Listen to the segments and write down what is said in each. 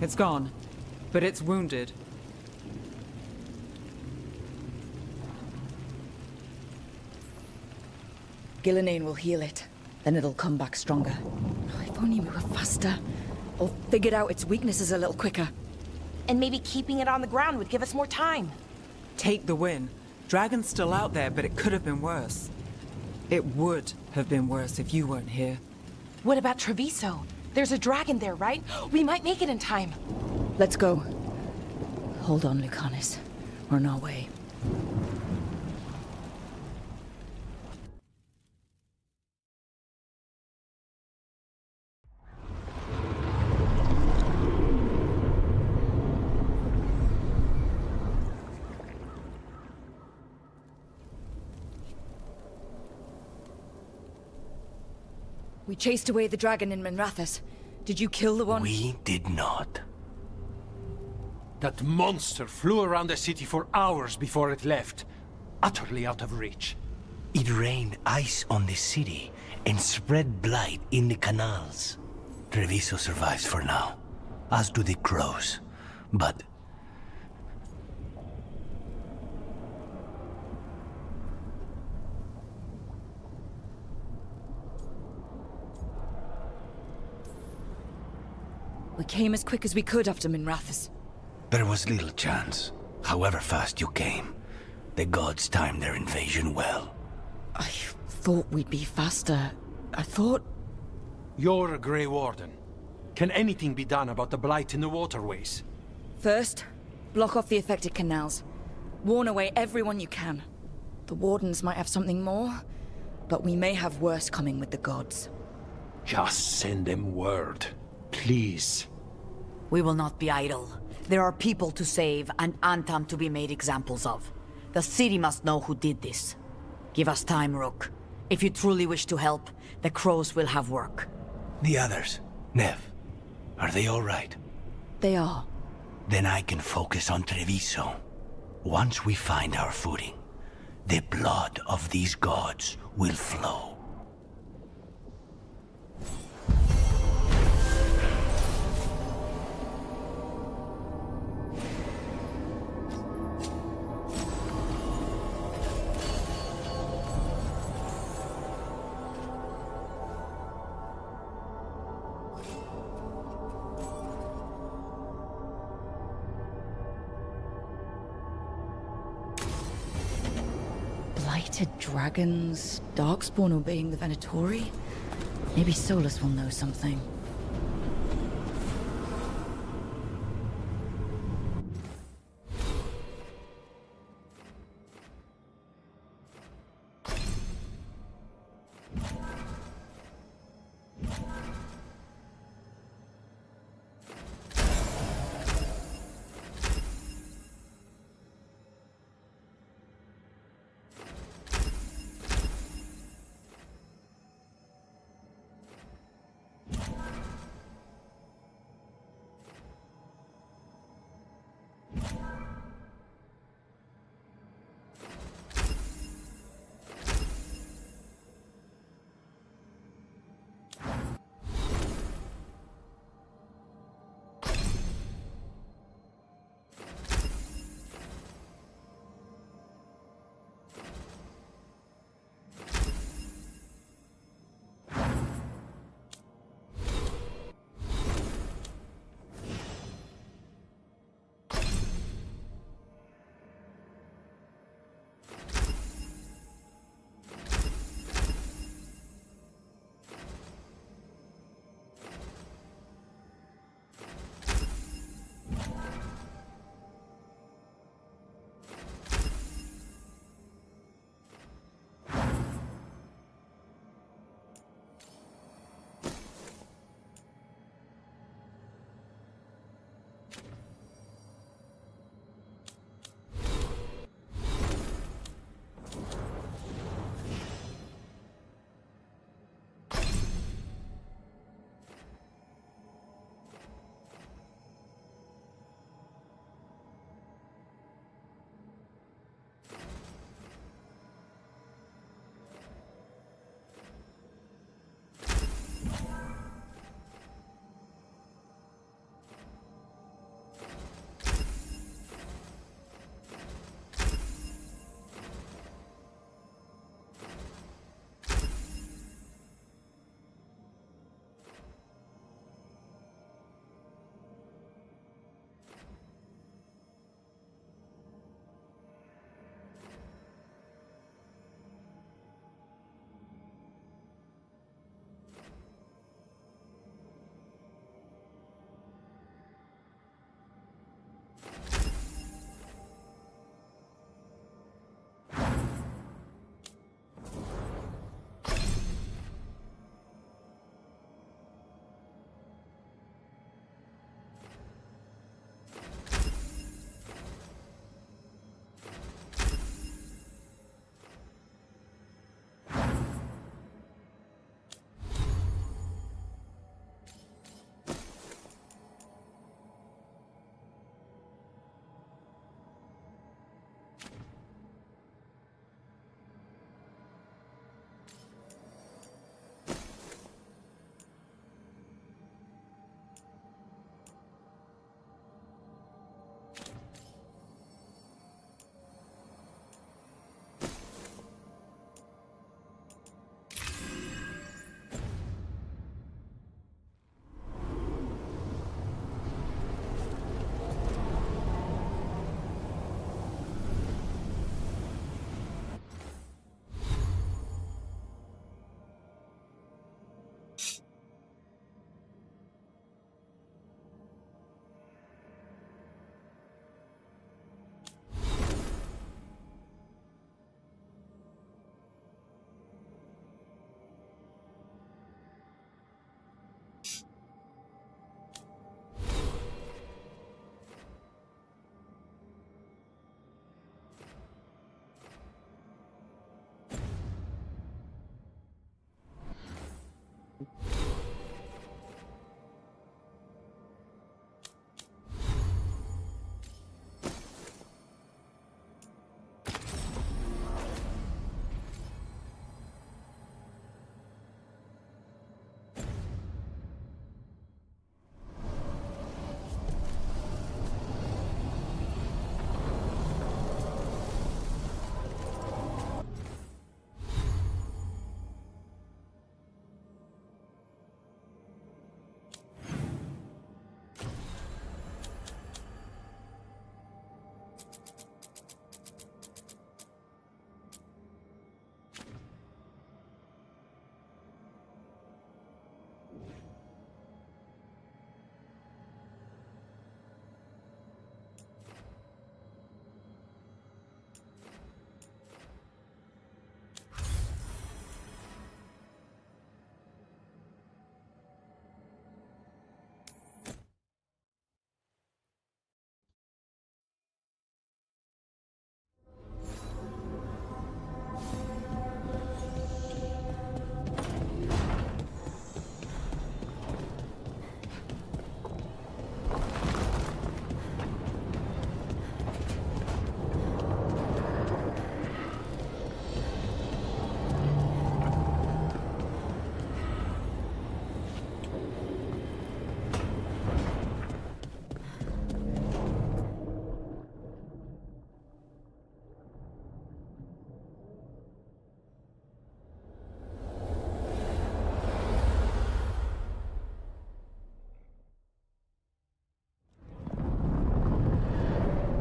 It's gone, but it's wounded. Gillenane will heal it. Then it'll come back stronger. Oh, if only we were faster. Or figured out its weaknesses a little quicker. And maybe keeping it on the ground would give us more time. Take the win. Dragon's still out there, but it could have been worse. It would have been worse if you weren't here. What about Treviso? There's a dragon there, right? We might make it in time. Let's go. Hold on, Lucanis. We're on our way. We chased away the dragon in Minrathous. Did you kill the one? We did not. That monster flew around the city for hours before it left, utterly out of reach. It rained ice on the city and spread blight in the canals. Treviso survives for now, as do the crows. But we came as quick as we could after Minrathous. there was little chance. However fast you came, the gods timed their invasion well. I thought we'd be faster. I thought... You're a Grey Warden. Can anything be done about the blight in the waterways? First, block off the affected canals. Warn away everyone you can. The Wardens might have something more, but we may have worse coming with the gods. Just send them word, please. We will not be idle. There are people to save and Antam to be made examples of. The city must know who did this. Give us time, Rook. If you truly wish to help, the crows will have work. The others, Nev, are they all right? They are. Then I can focus on Treviso. Once we find our footing, the blood of these gods will flow. Blighted dragons, Darkspawn obeying the Venatori? Maybe Solus will know something.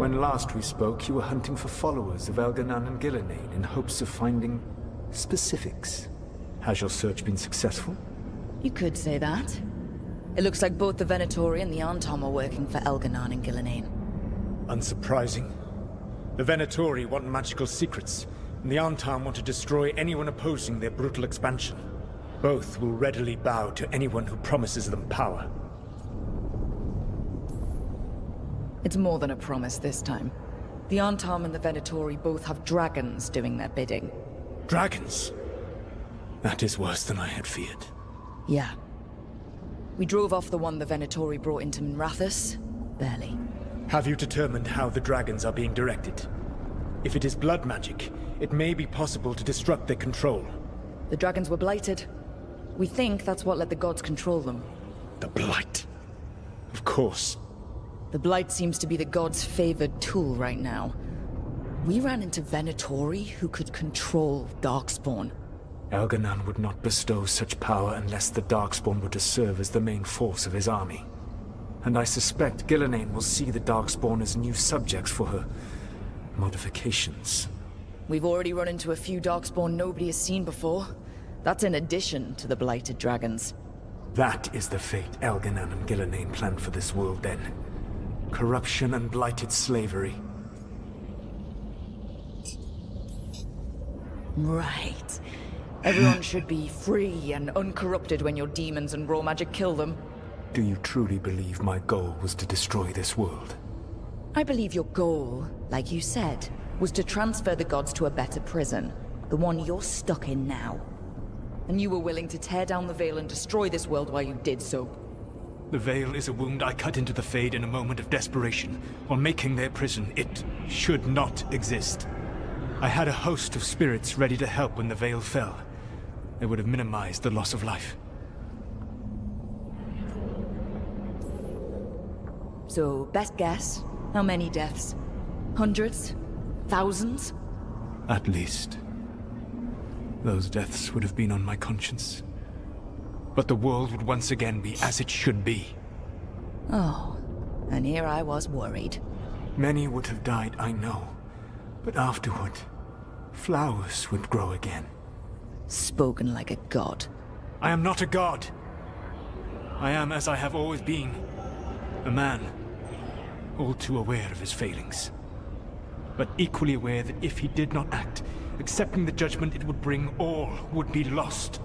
When last we spoke, you were hunting for followers of Elganan and Gillenane in hopes of finding specifics. Has your search been successful? You could say that. It looks like both the Venatori and the Antom are working for Elganan and Gillenane. Unsurprising. The Venatori want magical secrets, and the Antom want to destroy anyone opposing their brutal expansion. Both will readily bow to anyone who promises them power. It's more than a promise this time. The Antom and the Venatori both have dragons doing their bidding. Dragons? That is worse than I had feared. Yeah. We drove off the one the Venatori brought into Minrathous. Barely. Have you determined how the dragons are being directed? If it is blood magic, it may be possible to disrupt their control. The dragons were blighted. We think that's what let the gods control them. The Blight. Of course. The Blight seems to be the gods' favored tool right now. We ran into Venatori who could control Darkspawn. Elganan would not bestow such power unless the Darkspawn were to serve as the main force of his army. And I suspect Gillenane will see the Darkspawn as new subjects for her modifications. We've already run into a few Darkspawn nobody has seen before. That's in addition to the blighted dragons. That is the fate Elganan and Gillenane planned for this world then. Corruption and blighted slavery. Right. Everyone should be free and uncorrupted when your demons and raw magic kill them. Do you truly believe my goal was to destroy this world? I believe your goal, like you said, was to transfer the gods to a better prison. The one you're stuck in now. And you were willing to tear down the Veil and destroy this world while you did so. The Veil is a wound I cut into the Fade in a moment of desperation, while making their prison. It should not exist. I had a host of spirits ready to help when the Veil fell. They would have minimized the loss of life. So, best guess, how many deaths? Hundreds? Thousands? At least. Those deaths would have been on my conscience. But the world would once again be as it should be. Oh, and here I was worried. Many would have died, I know. But afterward, flowers would grow again. Spoken like a god. I am not a god. I am as I have always been. A man. All too aware of his failings. But equally aware that if he did not act, accepting the judgment it would bring, all would be lost.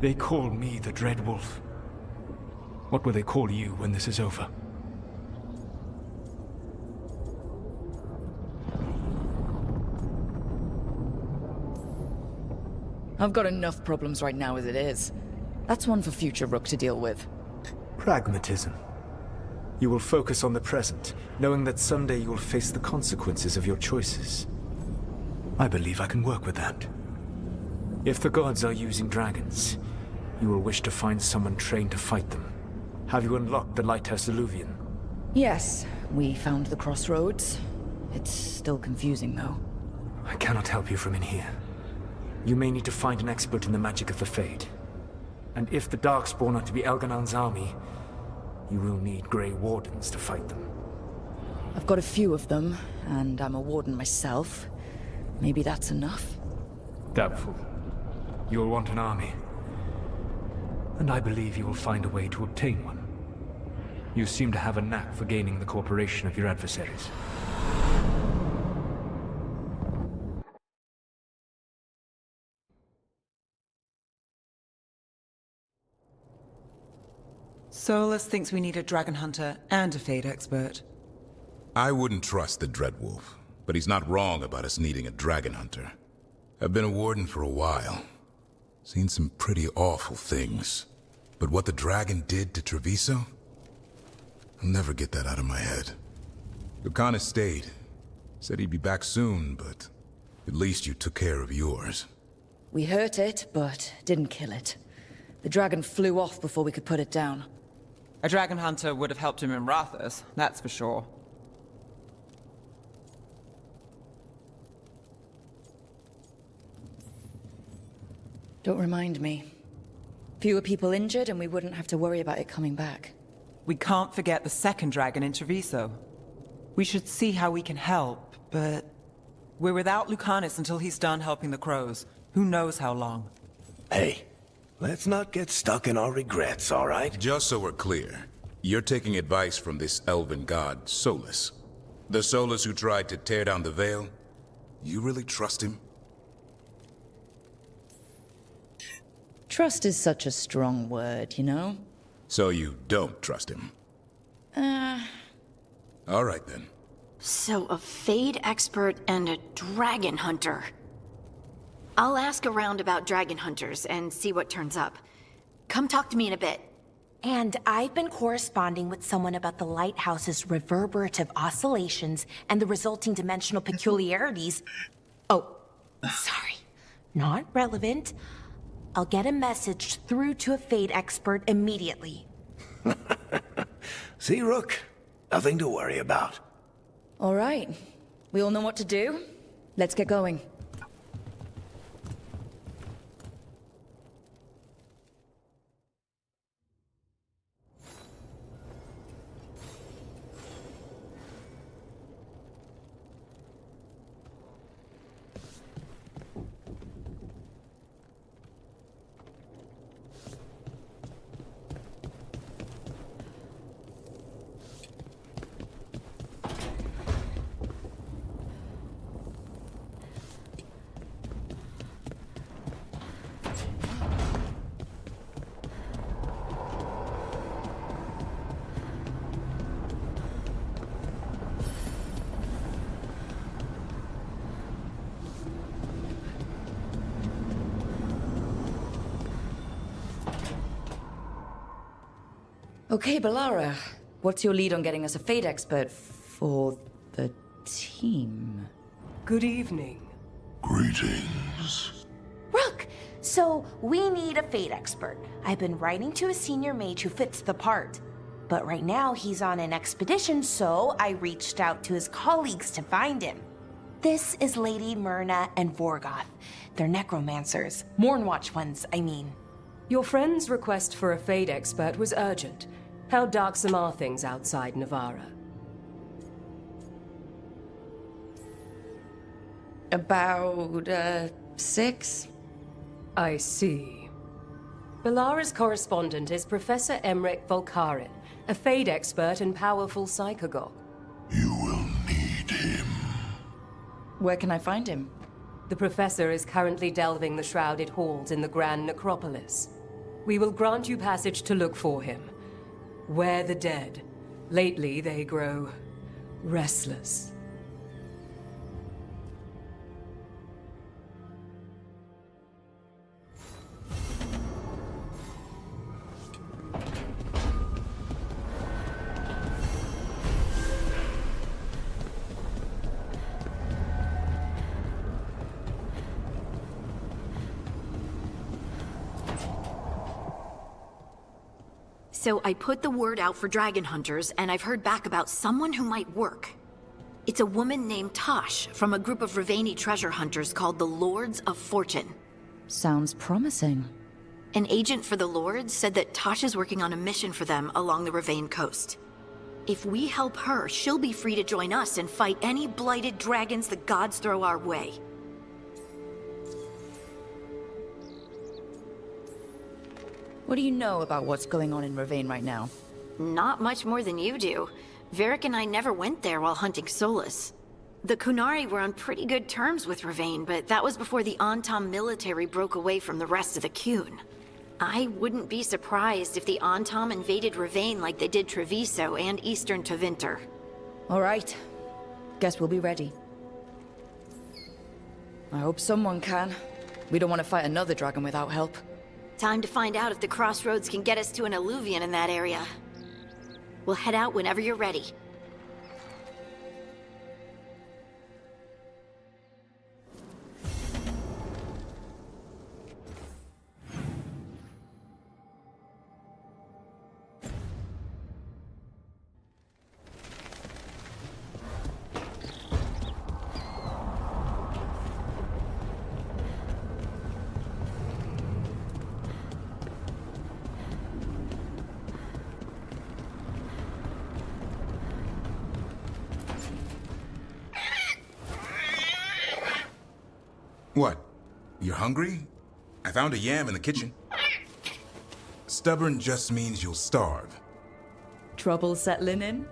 They call me the Dread Wolf. What will they call you when this is over? I've got enough problems right now as it is. That's one for future Rook to deal with. Pragmatism. You will focus on the present, knowing that someday you will face the consequences of your choices. I believe I can work with that. If the gods are using dragons, you will wish to find someone trained to fight them. Have you unlocked the Lighthouse Illuvian? Yes, we found the crossroads. It's still confusing, though. I cannot help you from in here. You may need to find an expert in the magic of the Fade. And if the Darkspawn are to be Elganon's army, you will need Grey Wardens to fight them. I've got a few of them, and I'm a warden myself. Maybe that's enough? Doubtful. You'll want an army. And I believe you will find a way to obtain one. You seem to have a knack for gaining the cooperation of your adversaries. Solus thinks we need a dragon hunter and a Fade expert. I wouldn't trust the Dreadwolf, but he's not wrong about us needing a dragon hunter. I've been a warden for a while. Seen some pretty awful things. But what the dragon did to Treviso? I'll never get that out of my head. Orellana stayed. Said he'd be back soon, but at least you took care of yours. We hurt it, but didn't kill it. The dragon flew off before we could put it down. A dragon hunter would have helped him in Rathas, that's for sure. Don't remind me. Fewer people injured and we wouldn't have to worry about it coming back. We can't forget the second dragon in Treviso. We should see how we can help, but we're without Lucanus until he's done helping the crows. Who knows how long? Hey, let's not get stuck in our regrets, all right? Just so we're clear, you're taking advice from this elven god, Solus. The Solus who tried to tear down the veil? You really trust him? Trust is such a strong word, you know? So you don't trust him? All right then. So a Fade expert and a dragon hunter. I'll ask around about dragon hunters and see what turns up. Come talk to me in a bit. And I've been corresponding with someone about the lighthouse's reverberative oscillations and the resulting dimensional peculiarities. Oh, sorry. Not relevant. I'll get a message through to a Fade expert immediately. See, Rook? Nothing to worry about. All right. We all know what to do. Let's get going. Okay, Balara. What's your lead on getting us a Fade expert for the team? Good evening. Greetings. Rook! So, we need a Fade expert. I've been writing to a senior mage who fits the part. But right now, he's on an expedition, so I reached out to his colleagues to find him. This is Lady Myrna and Vorgoth. They're necromancers. Mournwatch ones, I mean. Your friend's request for a Fade expert was urgent. How darksome are things outside Navarra? About, 6? I see. Balara's correspondent is Professor Emmerich Volkarin, a Fade expert and powerful psychagogue. You will need him. Where can I find him? The professor is currently delving the shrouded halls in the Grand Necropolis. We will grant you passage to look for him. Where the dead. Lately, they grow restless. So I put the word out for dragon hunters, and I've heard back about someone who might work. It's a woman named Tosh from a group of Raveni treasure hunters called the Lords of Fortune. Sounds promising. An agent for the Lords said that Tosh is working on a mission for them along the Ravane coast. If we help her, she'll be free to join us and fight any blighted dragons the gods throw our way. What do you know about what's going on in Ravane right now? Not much more than you do. Varric and I never went there while hunting Solus. The Kunari were on pretty good terms with Ravane, but that was before the Antam military broke away from the rest of the Qun. I wouldn't be surprised if the Antam invaded Ravane like they did Treviso and Eastern Tevinter. All right. Guess we'll be ready. I hope someone can. We don't want to fight another dragon without help. Time to find out if the crossroads can get us to an alluvion in that area. We'll head out whenever you're ready. What? You're hungry? I found a yam in the kitchen. Stubborn just means you'll starve. Trouble settling in?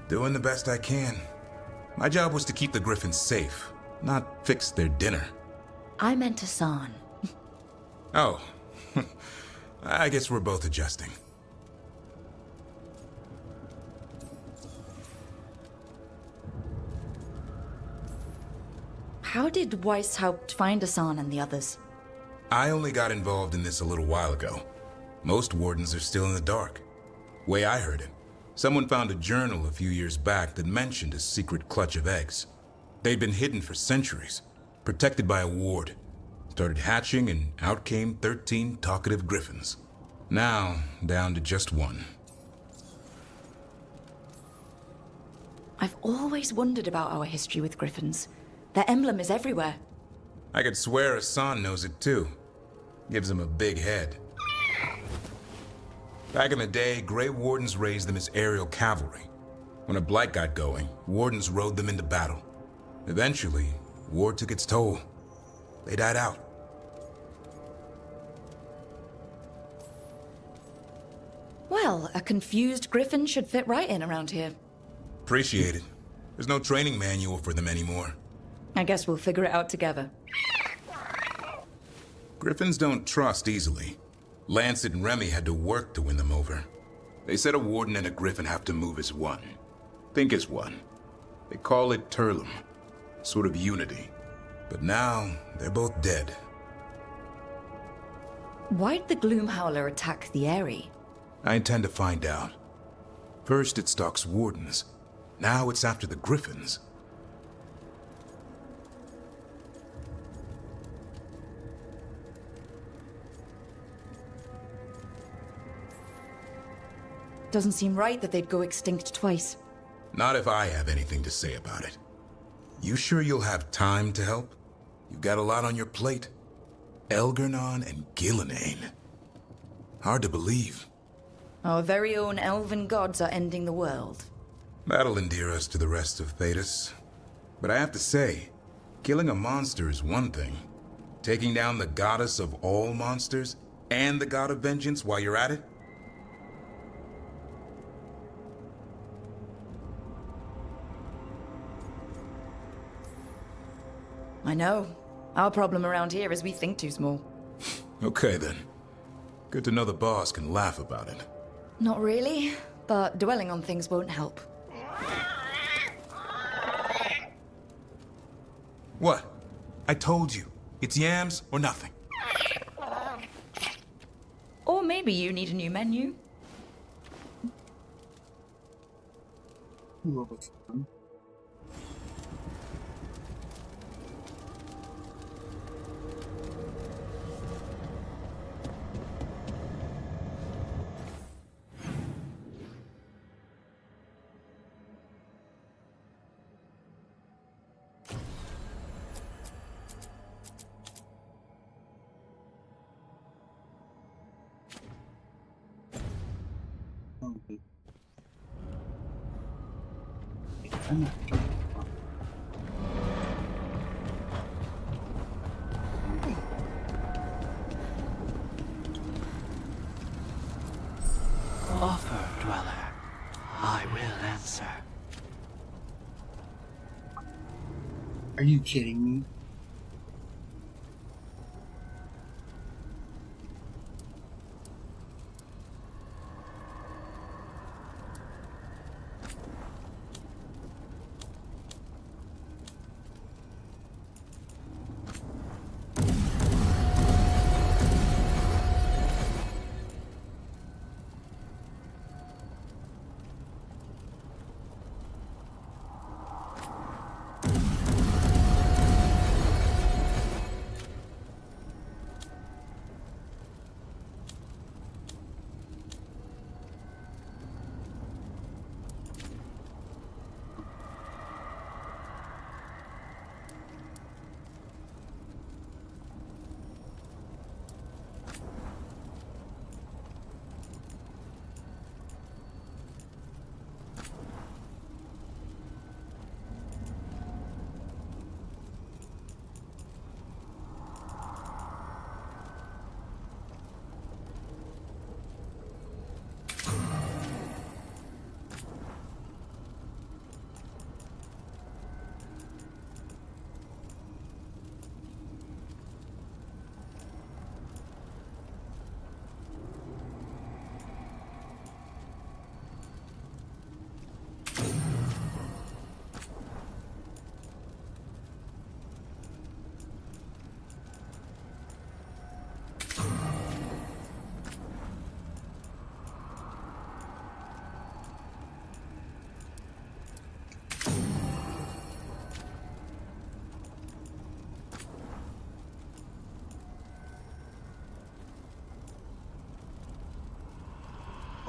Doing the best I can. My job was to keep the Griffins safe, not fix their dinner. I meant Hassan. Oh. I guess we're both adjusting. How did Weishaupt find Hassan and the others? I only got involved in this a little while ago. Most wardens are still in the dark. Way I heard it, someone found a journal a few years back that mentioned a secret clutch of eggs. They'd been hidden for centuries, protected by a ward. Started hatching and out came 13 talkative griffins. Now, down to just one. I've always wondered about our history with griffins. Their emblem is everywhere. I could swear Hassan knows it too. Gives him a big head. Back in the day, Grey Wardens raised them as aerial cavalry. When a blight got going, Wardens rode them into battle. Eventually, war took its toll. They died out. Well, a confused griffin should fit right in around here. Appreciate it. There's no training manual for them anymore. I guess we'll figure it out together. Griffins don't trust easily. Lancet and Remy had to work to win them over. They said a warden and a griffin have to move as one. Think as one. They call it Turlum. Sort of unity. But now, they're both dead. Why'd the Gloomhowler attack the Eyrie? I intend to find out. First it stalks wardens. Now it's after the griffins. Doesn't seem right that they'd go extinct twice. Not if I have anything to say about it. You sure you'll have time to help? You've got a lot on your plate. Elgernon and Gillenane. Hard to believe. Our very own elven gods are ending the world. That'll endear us to the rest of Thedas. But I have to say, killing a monster is one thing. Taking down the goddess of all monsters and the god of vengeance while you're at it? I know. Our problem around here is we think too small. Okay then. Good to know the boss can laugh about it. Not really, but dwelling on things won't help. What? I told you. It's yams or nothing. Or maybe you need a new menu. Enak. Offer, dweller. I will answer. Are you kidding me?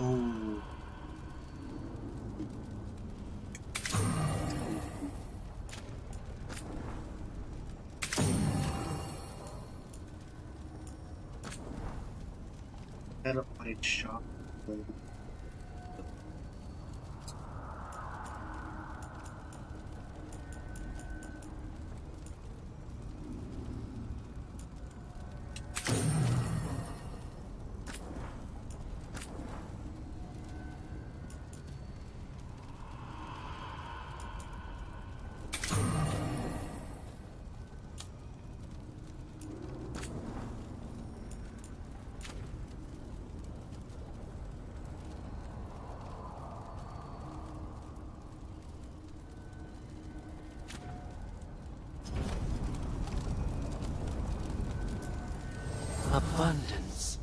Oh. Terabyte shop. Abundance.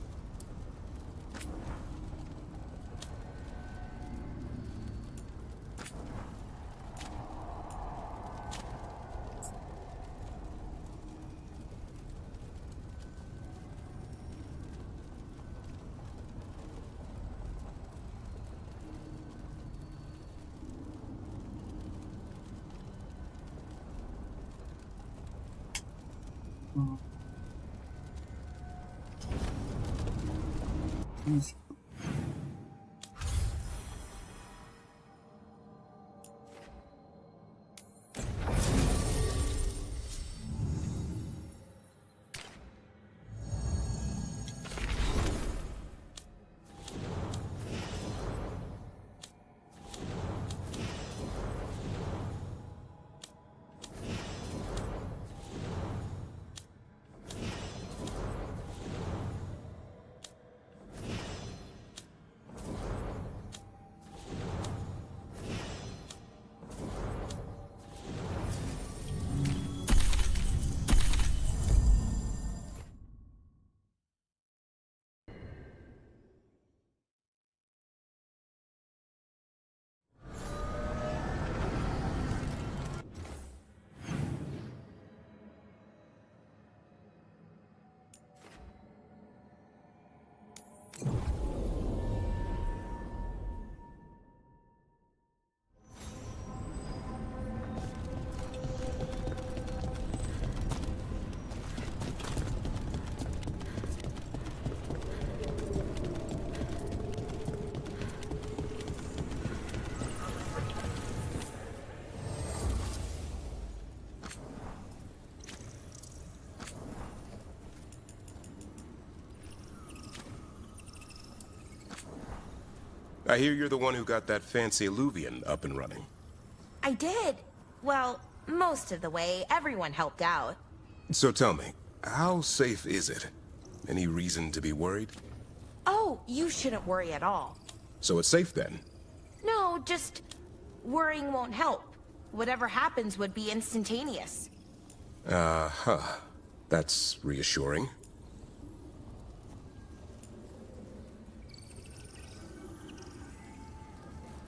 I hear you're the one who got that fancy Illuvian up and running. I did. Well, most of the way. Everyone helped out. So tell me, how safe is it? Any reason to be worried? Oh, you shouldn't worry at all. So it's safe then? No, just worrying won't help. Whatever happens would be instantaneous. Uh-huh. That's reassuring.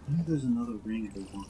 I think there's another ring they want.